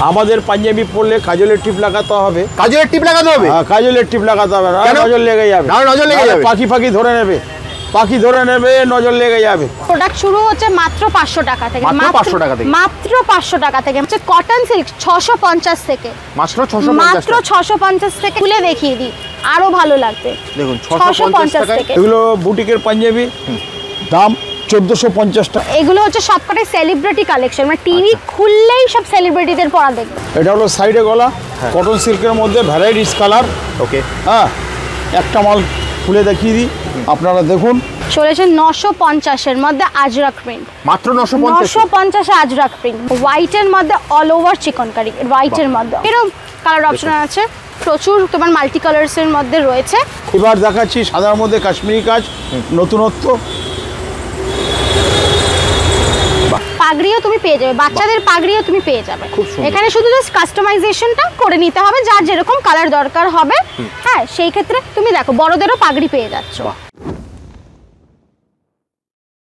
আমাদের পাঞ্জাবি পরলে কাজলের টিপ লাগাতে হবে। কাজলের টিপ লাগাতে হবে? হ্যাঁ, কাজলের টিপ লাগাতে হবে, নজর লেগে যাবে। নজর লেগে যাবে, পাখি ফাঁকি ধরে নেবে, পাখি ধরে নেবে, নজর লেগে যাবে। প্রোডাক্ট শুরু হচ্ছে মাত্র 500 টাকা থেকে, মাত্র 500 টাকা থেকে, মাত্র 500 টাকা থেকে। হচ্ছে কটন সিল্ক 650 থেকে, মাত্র 650, মাত্র 650 থেকে। খুলে দেখিয়ে দিই, আরো ভালো লাগবে। দেখুন 650 টাকা। এগুলো বুটিকের পাঞ্জাবি, দাম 1450 টাকা। এগুলো হচ্ছে সবকটাই সেলিব্রিটি কালেকশন, মানে টিভি খুললেই সব সেলিব্রিটিদের পরা দেখবে। এটা হলো সাইডে গলা, কটন সিল্কের মধ্যে ভ্যারাইটিস কালার। ওকে, হ্যাঁ, একটা মাল খুলে দেখিয়ে দিই, আপনারা দেখুন। চলেছে 950 এর মধ্যে আজরাক প্রিন্ট, মাত্র 950। 950 আজরাক প্রিন্ট, হোয়াইটের মধ্যে অল ওভার চিকনকারি, হোয়াইটের মধ্যে এরকম কালার অপশন আছে প্রচুর, তোমার মাল্টি কালার্স এর মধ্যে রয়েছে। এবার দেখাচ্ছি সাদার মধ্যে কাশ্মীরি কাজ, নতুনত্ব। পাগড়িও তুমি পেয়ে যাবে, বাচ্চাদের পাগড়িও তুমি পেয়ে যাবে। এখানে শুধু জাস্ট কাস্টমাইজেশনটা করে নিতে হবে, যার যেরকম কালার দরকার হবে। হ্যাঁ, সেই ক্ষেত্রে তুমি দেখো বড়দেরও পাগড়ি পেয়ে যাচ্ছ।